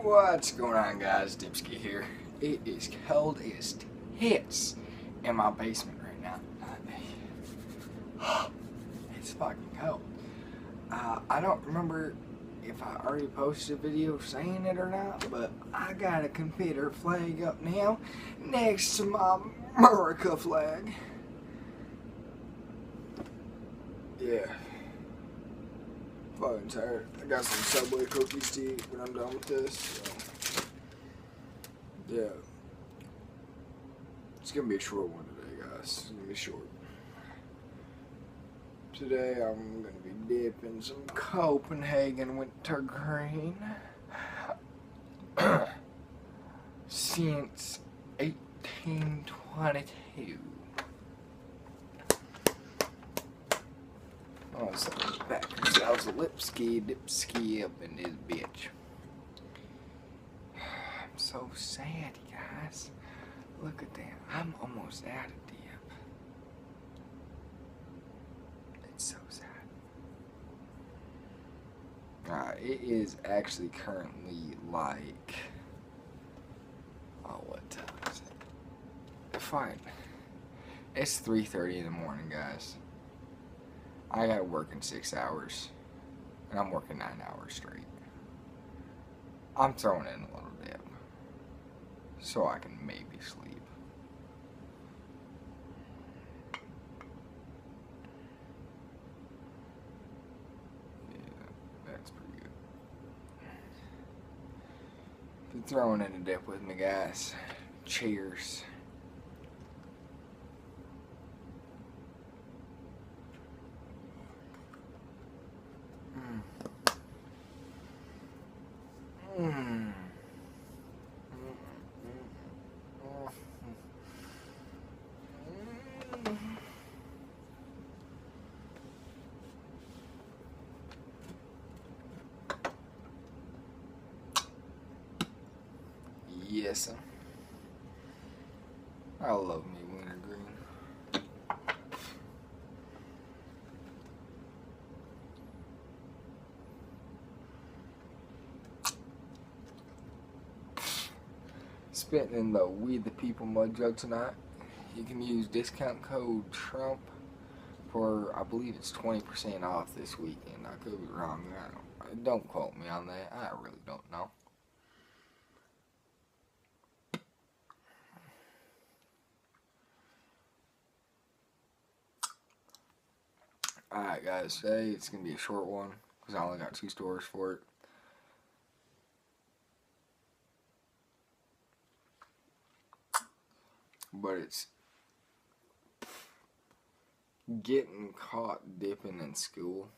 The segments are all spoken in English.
What's going on, guys? Dipski here. It is cold as tits in my basement right now. It's fucking cold. I don't remember if I already posted a video saying it or not, but I got a Confederate flag up now next to my America flag. Yeah. Fucking tired. I got some Subway cookies to eat when I'm done with this. So. Yeah. It's gonna be a short one today, guys. It's gonna be short. Today I'm gonna be dipping some Copenhagen wintergreen since 1822. Oh, so back ourselves a dipski up in this bitch. I'm so sad, guys. Look at that. I'm almost out of dip. It's so sad. It is actually currently like, what time is it? Fine. It's 3:30 in the morning, guys. I gotta work in 6 hours, and I'm working 9 hours straight. I'm throwing in a little dip, so I can maybe sleep. Yeah, that's pretty good. If you're throwing in a dip with me, guys, cheers. Yes, sir. I love me wintergreen. Spitting in the We the People mud jug tonight. You can use discount code TRUMP for, I believe it's 20% off this weekend. I could be wrong. Don't quote me on that. I really don't know. Alright, guys. Today it's going to be a short one because I only got 2 stories for it. But it's getting caught dipping in school.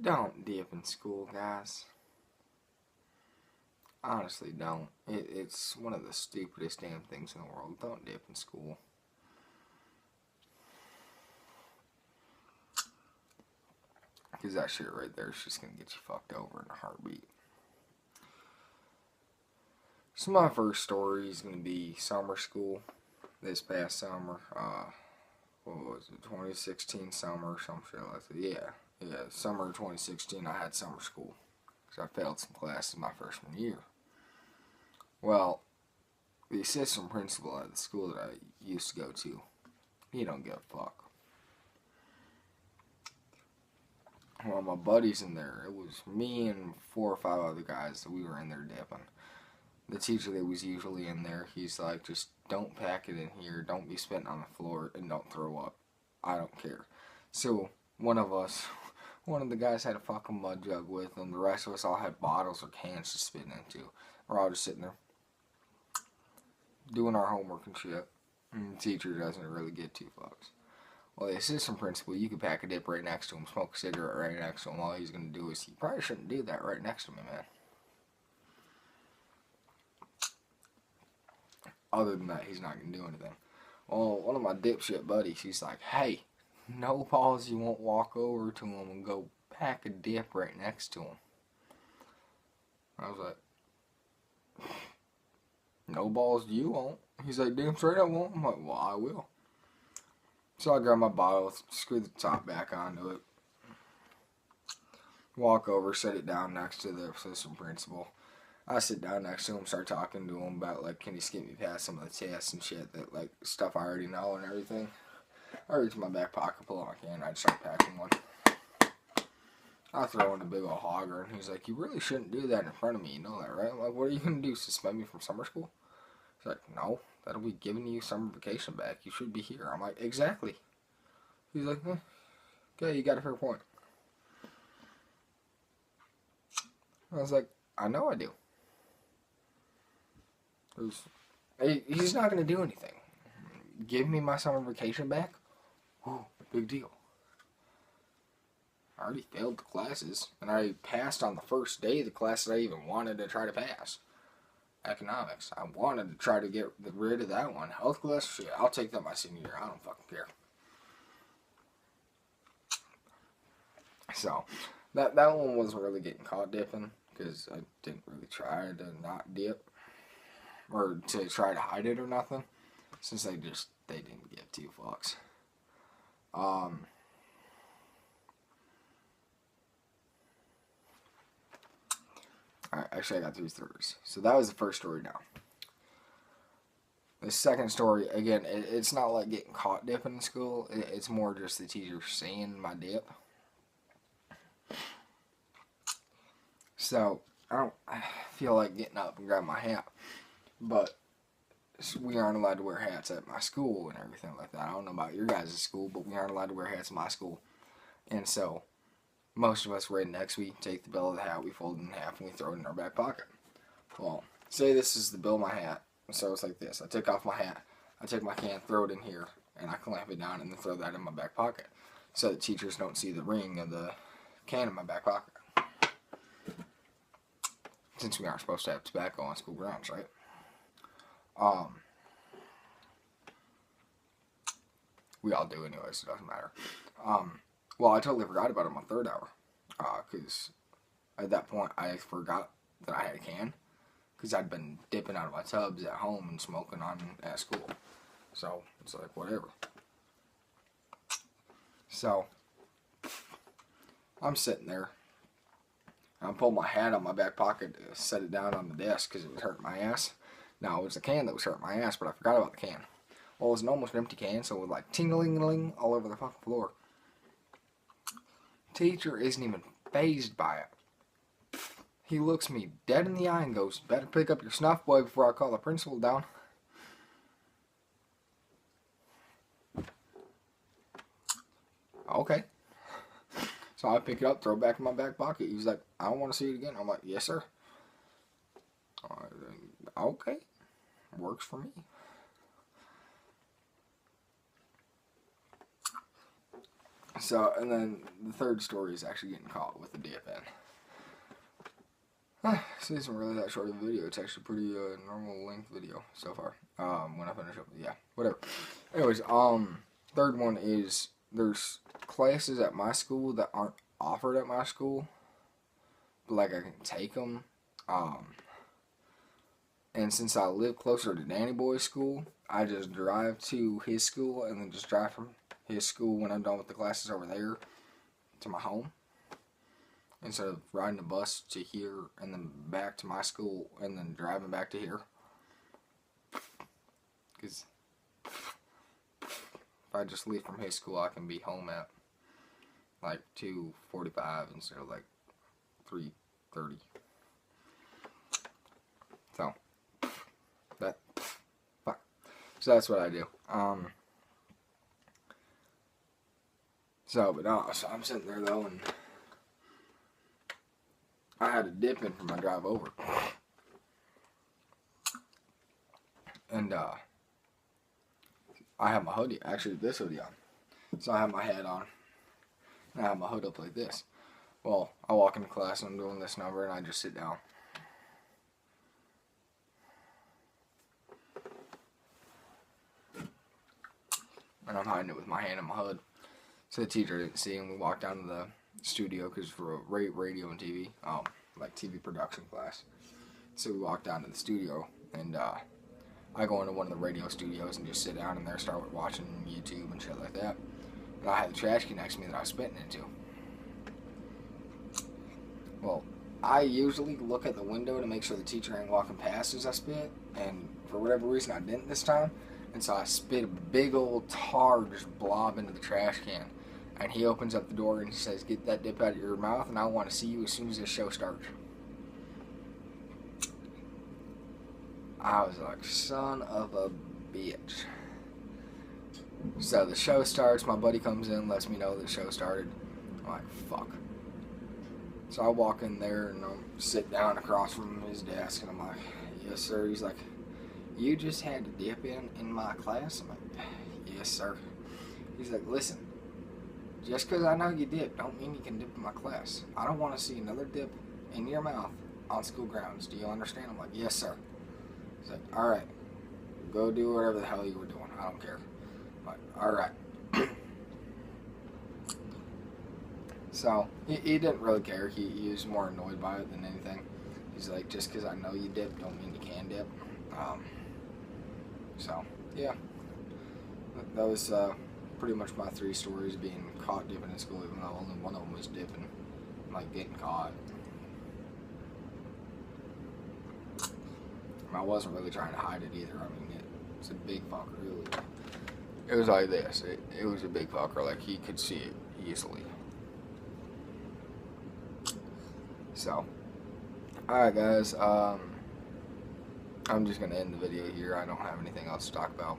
Don't dip in school, guys. Honestly, don't. It's one of the stupidest damn things in the world. Don't dip in school. Because that shit right there is just going to get you fucked over in a heartbeat. So my first story is going to be summer school. This past summer, what was it, 2016 summer or some shit like that. Yeah, summer 2016 I had summer school. Because I failed some classes my freshman year. Well, the assistant principal at the school that I used to go to, he don't give a fuck. Well, my buddies in there, it was me and 4 or 5 other guys that we were in there dipping. The teacher that was usually in there, he's like, just don't pack it in here, don't be spitting on the floor, and don't throw up. I don't care. So, one of the guys had a fucking mud jug with him, the rest of us all had bottles or cans to spit into. We're all just sitting there, doing our homework and shit. And the teacher doesn't really get 2 fucks. Well, the assistant principal, you could pack a dip right next to him, smoke a cigarette right next to him. All he's going to do is, you probably shouldn't do that right next to me, man. Other than that, he's not going to do anything. Well, one of my dipshit buddies, he's like, hey, no balls you won't walk over to him and go pack a dip right next to him. I was like, no balls you won't. He's like, damn straight I won't. I'm like, well, I will. So I grabbed my bottle, screwed the top back onto it. Walk over, sit it down next to the assistant principal. I sit down next to him, start talking to him about, like, can he skip me past some of the tests and shit, that, like, stuff I already know and everything. I reach in my back pocket, pull out my can, I'd start packing one. I throw in a big old hogger, and he's like, you really shouldn't do that in front of me, you know that, right? I'm like, what are you going to do, suspend me from summer school? He's like, no, that'll be giving you summer vacation back. You should be here. I'm like, exactly. He's like, okay, you got a fair point. I was like, I know I do. He's not going to do anything. Give me my summer vacation back? Whoa, big deal. I already failed the classes, and I passed on the first day the class that I even wanted to try to pass. Economics. I wanted to try to get rid of that one. Health class? Shit, I'll take that my senior year. I don't fucking care. So, that one wasn't really getting caught dipping, because I didn't really try to not dip, or to try to hide it or nothing, since they didn't give two fucks. Alright, actually I got 3 stories. So that was the first story down. The second story, again, it's not like getting caught dipping in school. It's more just the teacher seeing my dip. So, I feel like getting up and grabbing my hat. But we aren't allowed to wear hats at my school and everything like that. I don't know about your guys' school, but we aren't allowed to wear hats at my school. And so, most of us rednecks, we take the bill of the hat, we fold it in half, and we throw it in our back pocket. Well, say this is the bill of my hat. So it's like this. I take off my hat, I take my can, throw it in here, and I clamp it down and then throw that in my back pocket. So that teachers don't see the ring of the can in my back pocket. Since we aren't supposed to have tobacco on school grounds, right? We all do anyway, so it doesn't matter. Well, I totally forgot about it on third hour. Because at that point, I forgot that I had a can. Because I'd been dipping out of my tubs at home and smoking on at school. So, it's like, whatever. So, I'm sitting there. I pulled my hat out of my back pocket to set it down on the desk because it was hurting my ass. Now, it was the can that was hurting my ass, but I forgot about the can. Well, it was an almost empty can, so it was like ting-a-ling-a-ling all over the fucking floor. Teacher isn't even fazed by it. He looks me dead in the eye and goes, better pick up your snuff, boy, before I call the principal down. Okay. So I pick it up, throw it back in my back pocket. He's like, I don't want to see it again. I'm like, yes, sir. Okay. Works for me. So, and then the third story is actually getting caught with the DFN. So this isn't really that short of a video. It's actually a pretty normal length video so far. When I finish up, yeah, whatever. Anyways, third one is there's classes at my school that aren't offered at my school, but like I can take them. And since I live closer to Danny Boy's school, I just drive to his school and then just drive from his school when I'm done with the classes over there to my home. Instead of riding a bus to here and then back to my school and then driving back to here. Because if I just leave from his school, I can be home at like 2:45 instead of like 3:30. So, fuck. So that's what I do. So I'm sitting there though, and I had a dip in for my drive over. And I have my hoodie, actually this hoodie on. So I have my hat on, and I have my hood up like this. Well, I walk into class and I'm doing this number and I just sit down. And I'm hiding it with my hand in my hood. So the teacher didn't see, and we walked down to the studio because for a radio and TV, like TV production class. So we walked down to the studio, and I go into one of the radio studios and just sit down in there, start watching YouTube and shit like that. And I had the trash can next to me that I was spitting into. I usually look at the window to make sure the teacher ain't walking past as I spit, and for whatever reason I didn't this time, and so I spit a big old tar just blob into the trash can, and he opens up the door and he says, "Get that dip out of your mouth, and I want to see you as soon as this show starts." I was like, son of a bitch. So the show starts, my buddy comes in, lets me know the show started. I'm like, fuck. So I walk in there and sit down across from his desk, and I'm like, "Yes, sir." He's like, "You just had to dip in my class?" I'm like, "Yes, sir." He's like, "Listen, just because I know you dip, don't mean you can dip in my class. I don't want to see another dip in your mouth on school grounds. Do you understand?" I'm like, "Yes, sir." He's like, "All right, go do whatever the hell you were doing. I don't care." I'm like, "All right." So, he didn't really care. He was more annoyed by it than anything. He's like, "Just because I know you dip, don't mean you can dip." So, yeah. That was pretty much my 3 stories being caught dipping in school, even though only one of them was dipping, like getting caught. I wasn't really trying to hide it either. I mean, it's a big fucker. It was like this. It was a big fucker. Like, he could see it easily. So, alright guys, I'm just going to end the video here. I don't have anything else to talk about.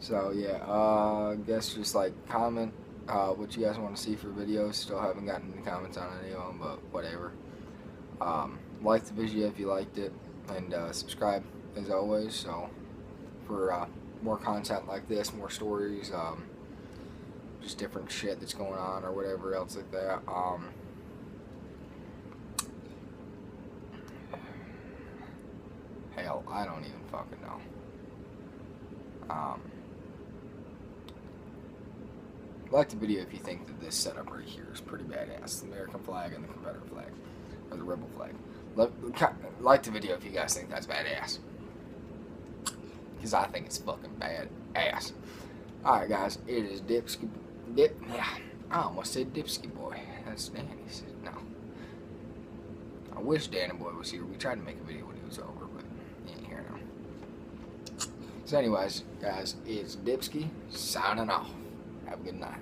So yeah, I guess just like comment what you guys want to see for videos. Still haven't gotten any comments on any of them, but whatever. Like the video if you liked it, and subscribe as always. So for more content like this, more stories, just different shit that's going on or whatever else like that. Hell, I don't even fucking know. Like the video if you think that this setup right here is pretty badass. The American flag and the Confederate flag, or the rebel flag. Like the video if you guys think that's badass, because I think it's fucking badass. Alright guys, it is yeah, I almost said Dipsky Boy. That's Danny. No. I wish Danny Boy was here. We tried to make a video when he was over, but he ain't here now. So anyways, guys, it's Dipsky signing off. Have a good night.